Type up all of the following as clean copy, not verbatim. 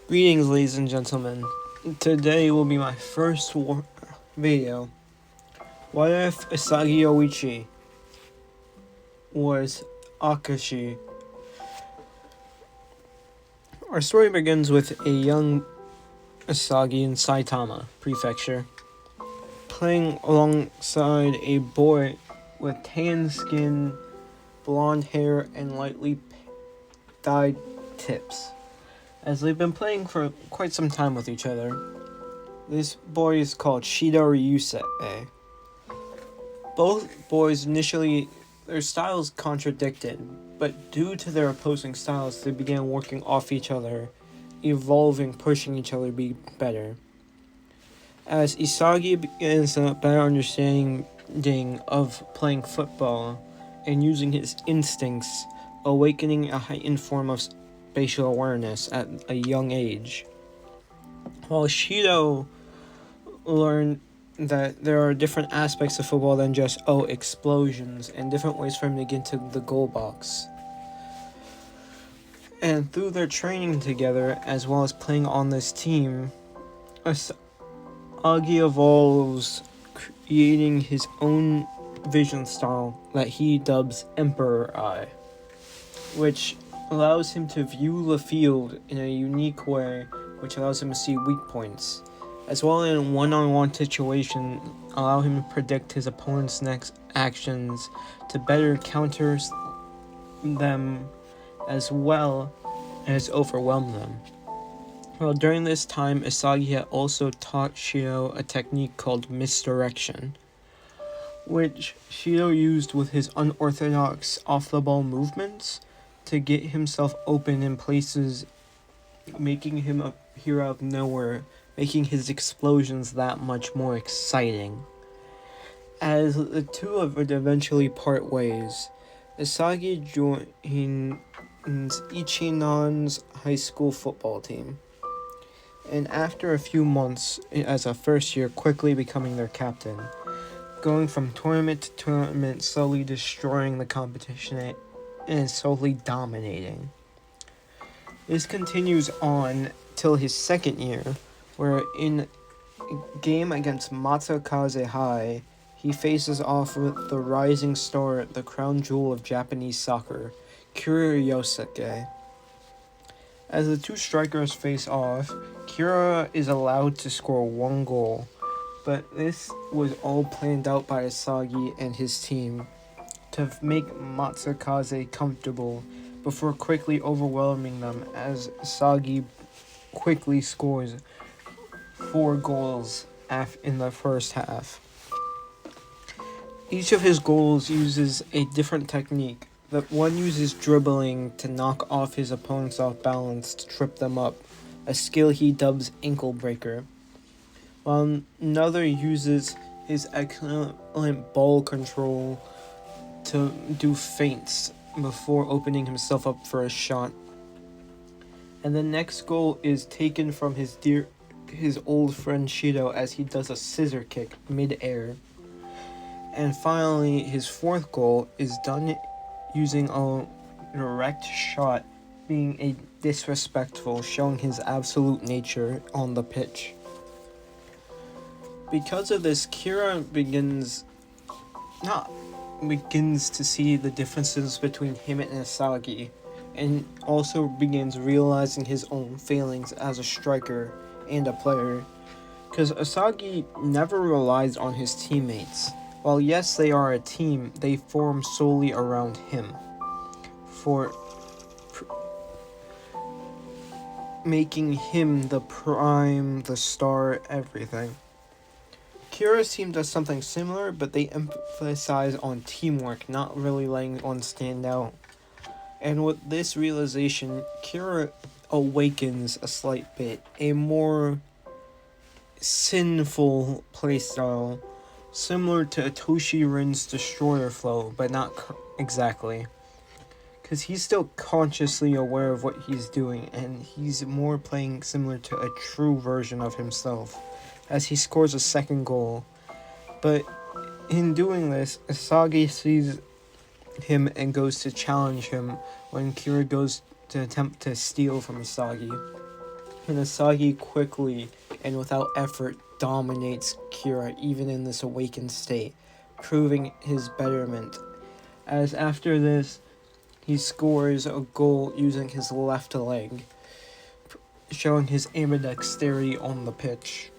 Greetings, ladies and gentlemen. Today will be my first video. What if Isagi Oichi was Akashi? Our story begins with a young Isagi in Saitama Prefecture, playing alongside a boy with tan skin, blonde hair, and lightly dyed tips. As they've been playing for quite some time with each other, this boy is called Shido Ryusei. Both boys initially, their styles contradicted, but due to their opposing styles, they began working off each other, evolving, pushing each other to be better. As Isagi begins a better understanding of playing football and using his instincts, awakening a heightened form of spatial awareness at a young age, while Shido learned that there are different aspects of football than just explosions and different ways for him to get to the goal box. And through their training together, as well as playing on this team, Isagi evolves, creating his own vision style that he dubs Emperor Eye, which allows him to view the field in a unique way, which allows him to see weak points, as well as in one-on-one situation, allow him to predict his opponent's next actions to better counter them as well as overwhelm them. Well, during this time, Isagi had also taught Shido a technique called misdirection, which Shido used with his unorthodox off-the-ball movements to get himself open in places, making him appear out of nowhere, making his explosions that much more exciting. As the two would eventually part ways, Isagi joins Ichinan's high school football team, and after a few months as a first year, quickly becoming their captain, going from tournament to tournament, slowly destroying the competition and slowly dominating. This continues on till his second year, where in a game against Matsukaze High, he faces off with the rising star, the crown jewel of Japanese soccer, Kira Yosuke. As the two strikers face off, Kira is allowed to score one goal, but this was all planned out by Isagi and his team to make Matsukaze comfortable before quickly overwhelming them, as Isagi quickly scores 4 goals in the first half. Each of his goals uses a different technique. The one uses dribbling to knock off his opponents off balance to trip them up, a skill he dubs ankle breaker, while another uses his excellent ball control to do feints before opening himself up for a shot. And the next goal is taken from his old friend Shido as he does a scissor kick mid-air. And finally, his fourth goal is done using a direct shot, being a disrespectful, showing his absolute nature on the pitch. Because of this, Kira begins to see the differences between him and Isagi, and also begins realizing his own failings as a striker and a player, because Isagi never relies on his teammates. While yes, they are a team, they form solely around him for making him the prime, the star, everything. Kira's team does something similar, but they emphasize on teamwork, not really letting one stand out. And with this realization, Kira awakens a slight bit, a more sinful playstyle, similar to Atoshi Rin's Destroyer flow, but not exactly. Because he's still consciously aware of what he's doing, and he's more playing similar to a true version of himself, as he scores a second goal. But in doing this, Isagi sees him and goes to challenge him when Kira goes to attempt to steal from Isagi. and Isagi quickly and without effort dominates Kira even in this awakened state, proving his betterment. As after this, he scores a goal using his left leg, showing his ambidexterity on the pitch.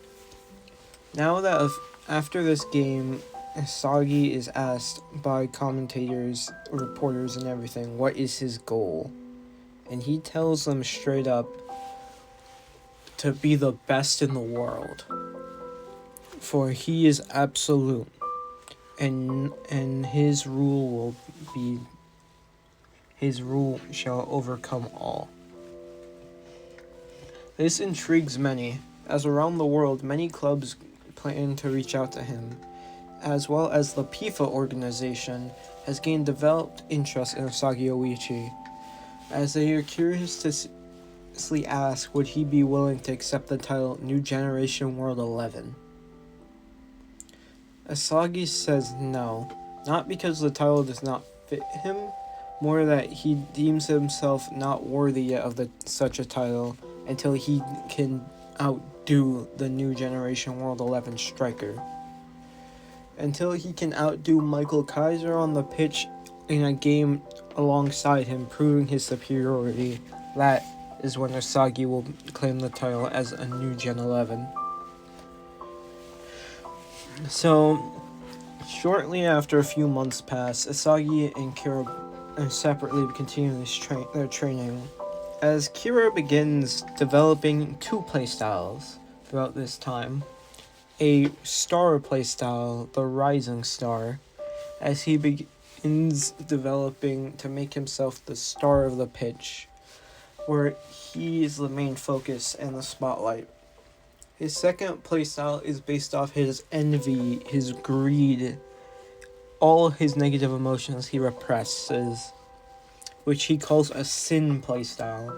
Now that after this game, Isagi is asked by commentators, reporters, and everything, what is his goal? And he tells them straight up to be the best in the world. For he is absolute, and his rule shall overcome all. This intrigues many, as around the world many clubs plan to reach out to him, as well as the PIFA organization has gained developed interest in Isagi Oichi, as they are curious to ask would he be willing to accept the title New Generation World 11. Isagi says no, not because the title does not fit him, more that he deems himself not worthy yet of such a title until he can outdo the New Generation World 11 striker. Until he can outdo Michael Kaiser on the pitch in a game alongside him, proving his superiority, that is when Isagi will claim the title as a New Gen 11. So, shortly after a few months pass, Isagi and Kira separately continue their training, as Kira begins developing two playstyles throughout this time. A star playstyle, the Rising Star, as he begins developing to make himself the star of the pitch, where he is the main focus and the spotlight. His second playstyle is based off his envy, his greed, all his negative emotions he represses, which he calls a Sin playstyle,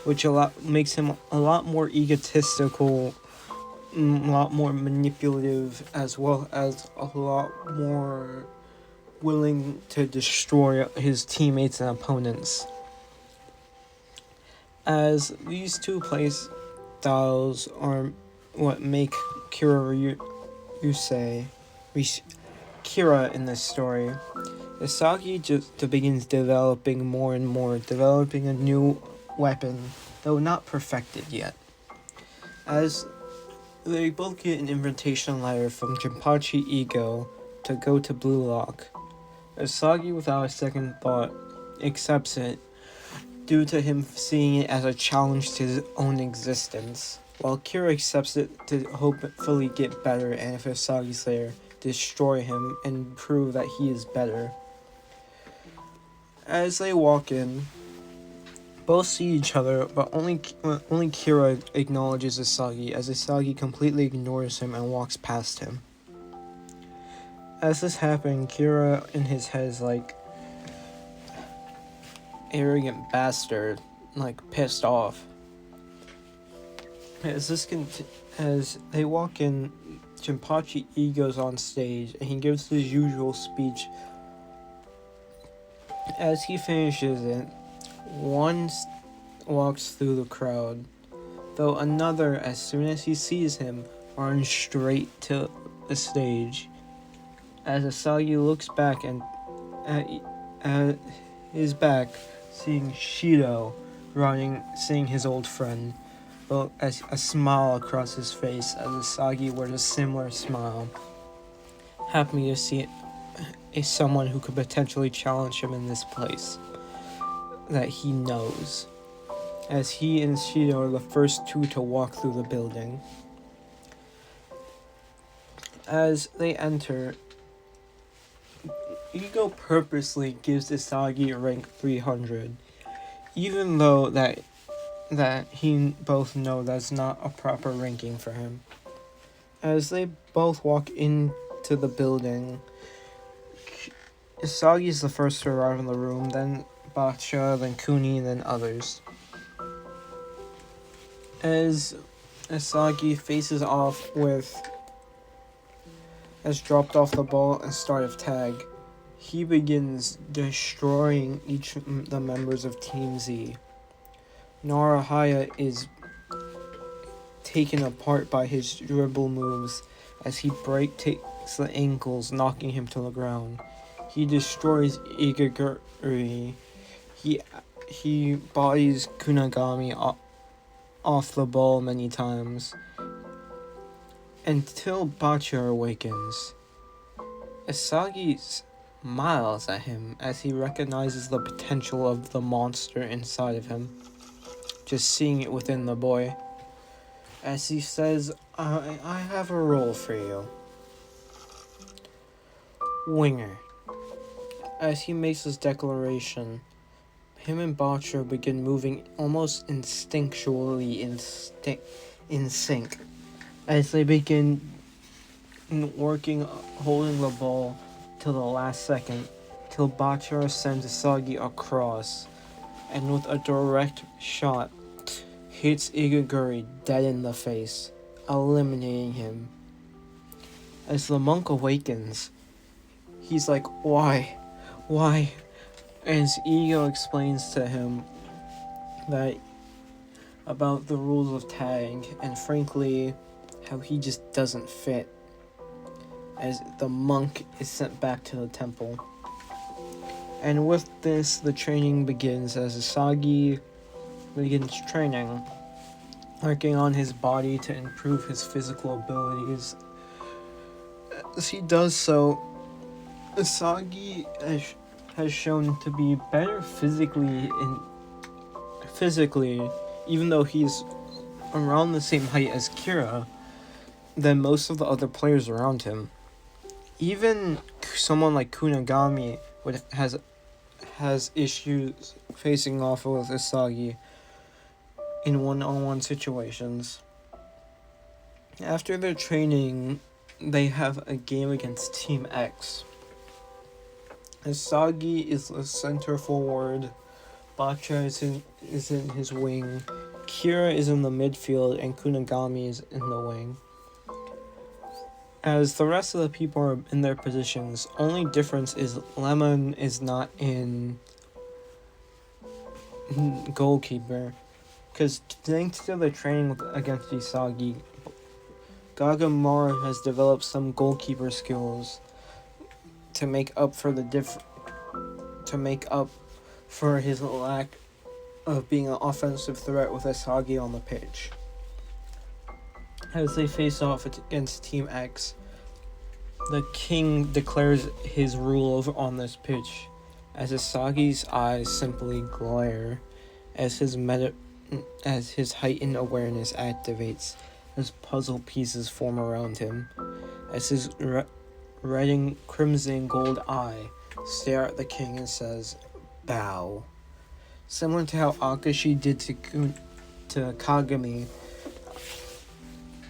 which makes him a lot more egotistical, a lot more manipulative, as well as a lot more willing to destroy his teammates and opponents. As these two playstyles are what make Kira in this story, Isagi just begins developing more and more, developing a new weapon, though not perfected yet. As they both get an invitation letter from Jinpachi Ego to go to Blue Lock, Isagi, without a second thought, accepts it, due to him seeing it as a challenge to his own existence, while Kira accepts it to hopefully get better, and if Isagi's there, destroy him and prove that he is better. As they walk in, both see each other, but only Kira acknowledges Isagi, as Isagi completely ignores him and walks past him. As this happened, Kira in his head is like, arrogant bastard, like pissed off. As they walk in, Jinpachi Ego's on stage and he gives his usual speech. As he finishes it, one walks through the crowd, though another, as soon as he sees him, runs straight to the stage. As Isagi looks back and at his back, seeing Shido running, seeing his old friend, well, as a smile across his face, as Isagi wears a similar smile, happy to see someone who could potentially challenge him in this place that he knows, as he and Shido are the first two to walk through the building. As they enter, Ego purposely gives Isagi a rank 300, even though that he both know that's not a proper ranking for him. As they both walk into the building, Isagi is the first to arrive in the room, then Bacha, then Kuni, then others. As Isagi faces off has dropped off the ball and start of tag, he begins destroying each of the members of Team Z. Narahaya is taken apart by his dribble moves as he takes the ankles, knocking him to the ground. He destroys Igaguri. He bodies Kunigami off the ball many times until Bachar awakens. Isagi smiles at him as he recognizes the potential of the monster inside of him, just seeing it within the boy. As he says, I have a role for you. Winger. As he makes this declaration, him and Bachar begin moving almost instinctually in sync as they begin working, holding the ball till the last second, till Bachar sends Isagi across, and with a direct shot, hits Igaguri dead in the face, eliminating him. As the monk awakens, he's like, why? As Ego explains to him that about the rules of tag, and frankly, how he just doesn't fit, as the monk is sent back to the temple. And with this, the training begins as Isagi begins training, working on his body to improve his physical abilities. As he does so, Isagi has shown to be better physically, even though he's around the same height as Kira, than most of the other players around him. Even someone like Kunigami has issues facing off with Isagi in one-on-one situations. After their training, they have a game against Team X. Isagi is the center forward, Bachar is in his wing, Kira is in the midfield, and Kunigami is in the wing. As the rest of the people are in their positions, only difference is Lemon is not in goalkeeper, because thanks to the training against Isagi, Gagamara has developed some goalkeeper skills to make up for his lack of being an offensive threat with Isagi on the pitch. As they face off against Team X, the king declares his rule on this pitch, as Isagi's eyes simply glare as his heightened awareness activates, as puzzle pieces form around him, as his red and crimson gold eye stare at the king and says, "Bow." Similar to how Akashi did to Kagami,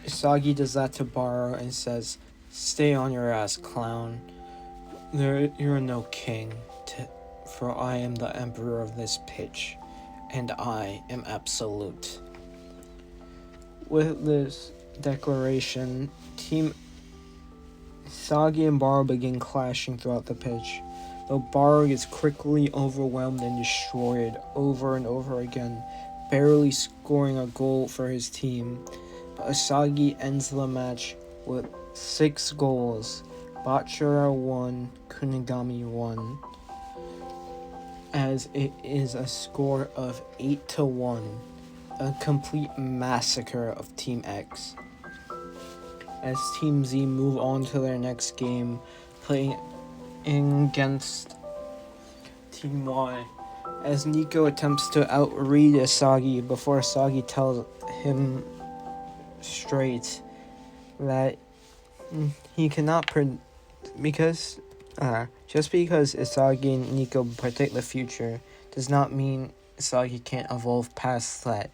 Isagi does that to Baro and says, "Stay on your ass, clown. You're no king, for I am the emperor of this pitch, and I am absolute." With this declaration, Team Isagi and Baro begin clashing throughout the pitch, though Baro gets quickly overwhelmed and destroyed over and over again, barely scoring a goal for his team. But Isagi ends the match with 6 goals, Bachara 1, Kunigami 1, as it is a score of 8-1, a complete massacre of Team X. As Team Z move on to their next game, playing against Team Y, as Nico attempts to outread Isagi before Isagi tells him straight that he cannot just because Isagi and Nico predict the future does not mean Isagi can't evolve past that.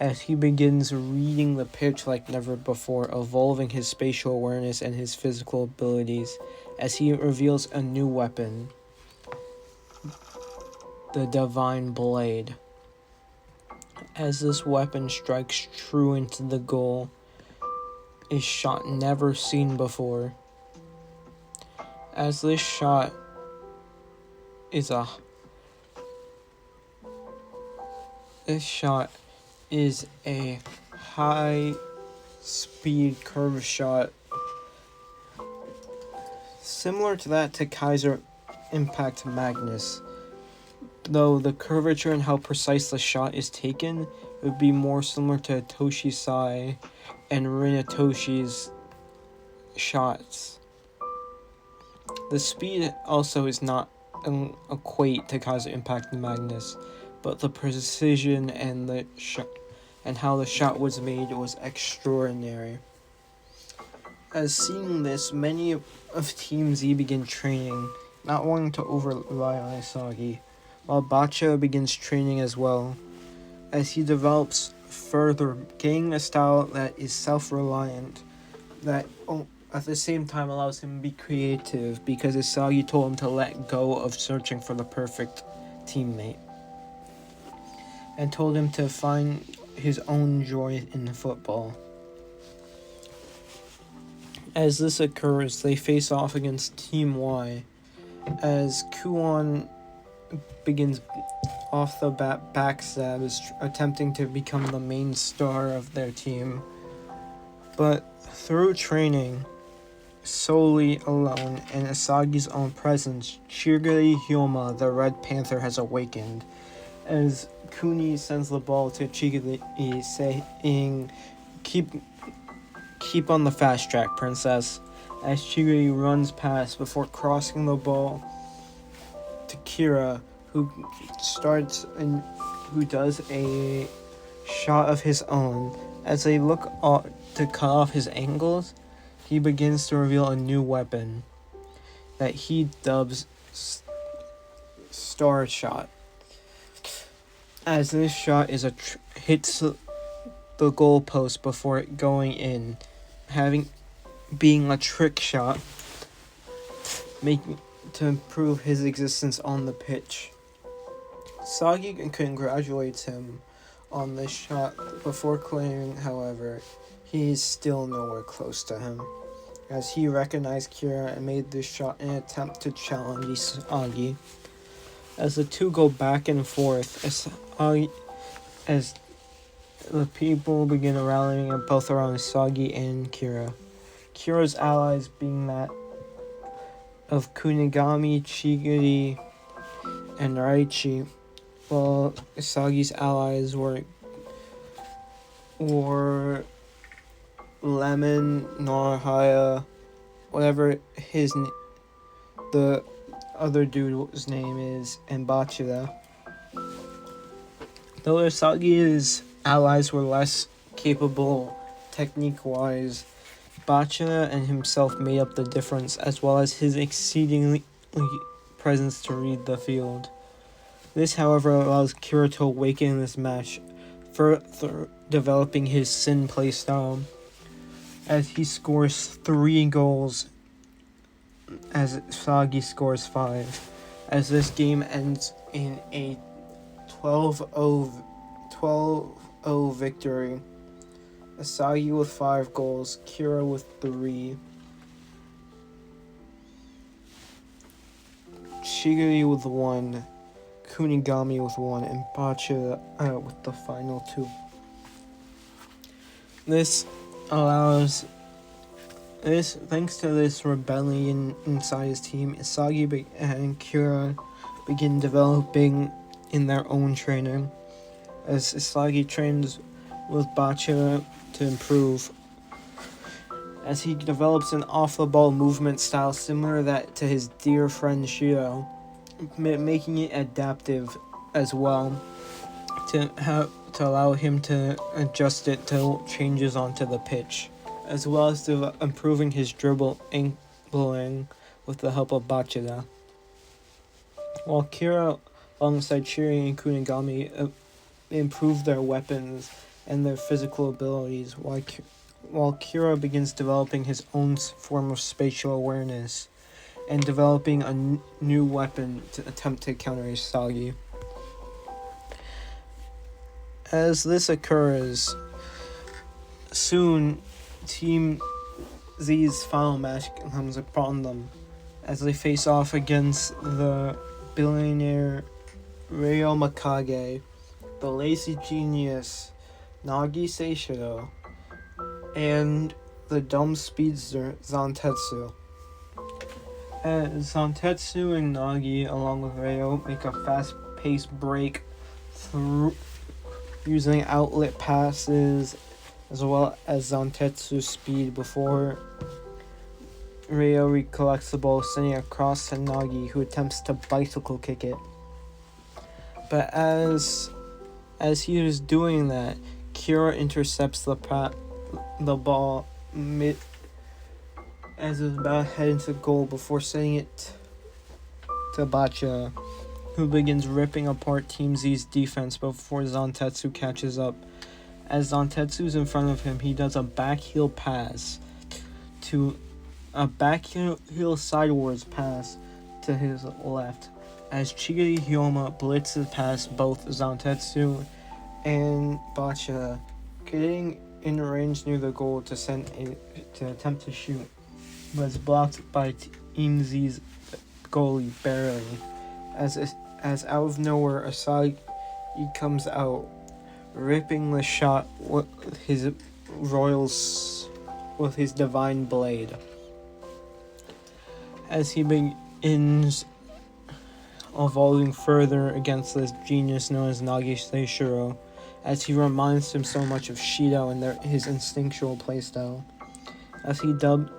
As he begins reading the pitch like never before, evolving his spatial awareness and his physical abilities, as he reveals a new weapon, the Divine Blade. As this weapon strikes true into the goal, a shot never seen before. As this shot is a high speed curve shot, similar to that to Kaiser Impact Magnus, though the curvature and how precise the shot is taken would be more similar to Toshi Sai and Rinatoshi's shots. The speed also is not equate to Kaiser Impact Magnus, but the precision and the shot and how the shot was made was extraordinary. As seeing this, many of Team Z begin training, not wanting to over-rely on Isagi, while Bacha begins training as well, as he develops further, gaining a style that is self-reliant, that at the same time allows him to be creative, because Isagi told him to let go of searching for the perfect teammate, and told him to find his own joy in football. As this occurs, they face off against Team Y, as Kuon begins off the bat backstab, is attempting to become the main star of their team. But through training, solely alone, and Isagi's own presence, Shigeri Hyoma, the Red Panther, has awakened, as Kuni sends the ball to Shigeri, saying, Keep on the fast track, princess, as Shigeri runs past before crossing the ball to Kira, who does a shot of his own. As they look to cut off his angles, he begins to reveal a new weapon that he dubs Star Shot. As this shot is hits the goalpost before it going in, being a trick shot, making to prove his existence on the pitch. Sagi congratulates him on this shot before claiming, however, he is still nowhere close to him, as he recognized Kira and made this shot in an attempt to challenge Isagi. As the two go back and forth, as the people begin rallying both around Isagi and Kira. Kira's allies being that of Kunigami, Chigiri, and Raichi, while Isagi's allies were Lemon, Norahaya, whatever the other dude's name is, and Bachira. Though Isagi's allies were less capable technique-wise, Bachira and himself made up the difference, as well as his exceedingly presence to read the field. This, however, allows Kira to awaken in this match, further developing his Sin playstyle, as he scores 3 goals, as Isagi scores 5, as this game ends in a 12-0 victory. Isagi with 5 goals, Kira with 3, Shigeri with 1, Kunigami with 1, and Bacha with the final 2. Thanks to this rebellion inside his team, Isagi and Kira begin developing in their own training, as Isagi trains with Bacha to improve, as he develops an off-the-ball movement style similar to his dear friend Shiro, making it adaptive as well, to allow him to adjust it to changes onto the pitch, as well as improving his dribbling with the help of Bachida. While Kira, alongside Shiri and Kunigami, improve their weapons and their physical abilities, while Kira begins developing his own form of spatial awareness and developing a new weapon to attempt to counter Isagi. As this occurs, soon Team Z's final match comes upon them, as they face off against the billionaire Ryo Makage, the lazy genius Nagi Seishiro, and the dumb speedster Zantetsu. As Zantetsu and Nagi, along with Ryo, make a fast-paced break through using outlet passes as well as Zantetsu's speed before Ryo recollects the ball, sending it across to Nagi, who attempts to bicycle kick it. But as he is doing that, Kira intercepts the ball mid as it's about to head into goal before sending it to Bacha, who begins ripping apart Team Z's defense before Zantetsu catches up. As Zantetsu's in front of him, he does a backheel pass to a backheel sidewards pass to his left, as Chigiri Hyoma blitzes past both Zantetsu and Bacha, getting in range near the goal to attempt to shoot, but is blocked by Team Z's goalie barely. As out of nowhere, Isagi comes out, ripping the shot with his divine blade. As he begins evolving further against this genius known as Nagi Seishiro, as he reminds him so much of Shido and his instinctual playstyle, as he dubs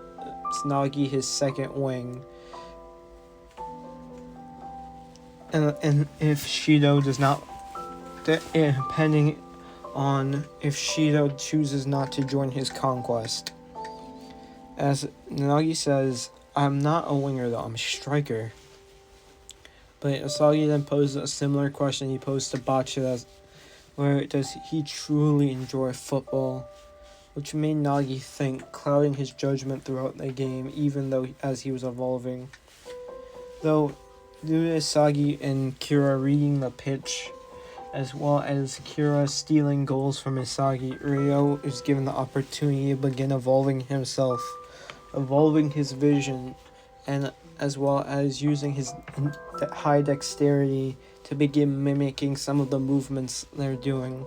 Nagi his second wing. And if Shido does not, depending on if Shido chooses not to join his conquest. As Nagi says, "I'm not a winger though, I'm a striker." But Isagi then poses a similar question he posed to Bacha, where does he truly enjoy football? Which made Nagi think, clouding his judgment throughout the game, even though as he was evolving. Though, due to Isagi and Kira reading the pitch, as well as Kira stealing goals from Isagi, Ryo is given the opportunity to begin evolving himself, evolving his vision, and as well as using his high dexterity to begin mimicking some of the movements they're doing,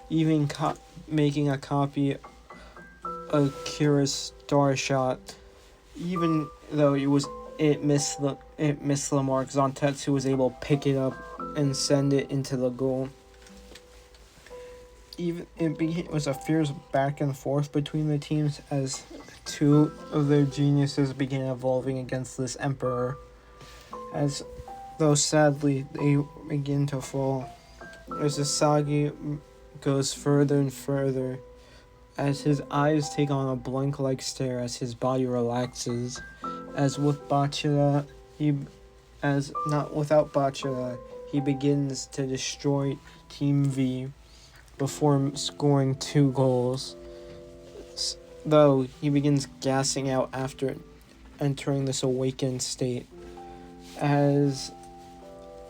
even making a copy of Kira's star shot, even though it missed the mark. Zantetsu was able to pick it up and send it into the goal. It was a fierce back and forth between the teams as two of their geniuses began evolving against this emperor. As though sadly they begin to fall, as Isagi goes further and further, as his eyes take on a blank-like stare as his body relaxes. As with Bachira, without Bachira, he begins to destroy Team V before scoring 2 goals. Though he begins gassing out after entering this awakened state, as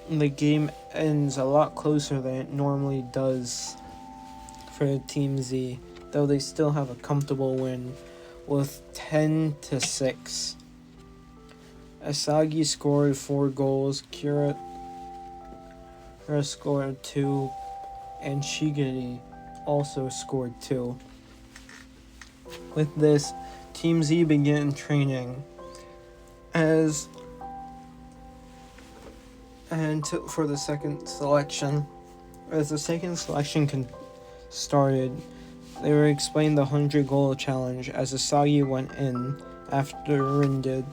the game ends a lot closer than it normally does for Team Z, though they still have a comfortable win with 10-6. Isagi scored 4 goals, Kira scored 2, and Shigiri also scored 2. With this, Team Z began training for the second selection. As the second selection started, they were explained the 100-goal challenge as Isagi went in after Rin did.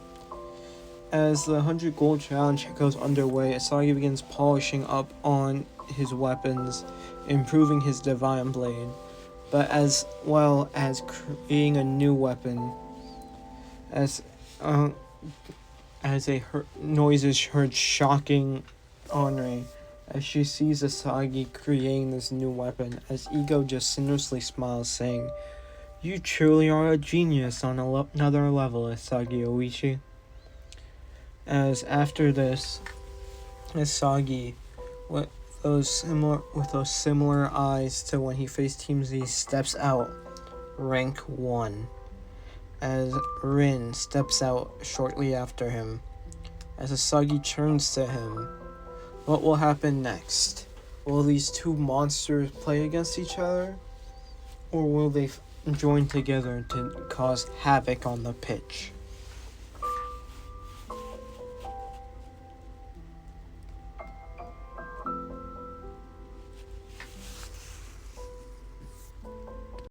As the 100-goal challenge goes underway, Isagi begins polishing up on his weapons, improving his divine blade, but as well as creating a new weapon. As noise is heard shocking Henri as she sees Isagi creating this new weapon, as Ego just sinisterly smiles, saying, "You truly are a genius on another level, Isagi Oishi." As after this, Isagi, with those similar eyes to when he faced Team Z, steps out, rank 1, as Rin steps out shortly after him. As Isagi turns to him, what will happen next? Will these two monsters play against each other? Or will they join together to cause havoc on the pitch.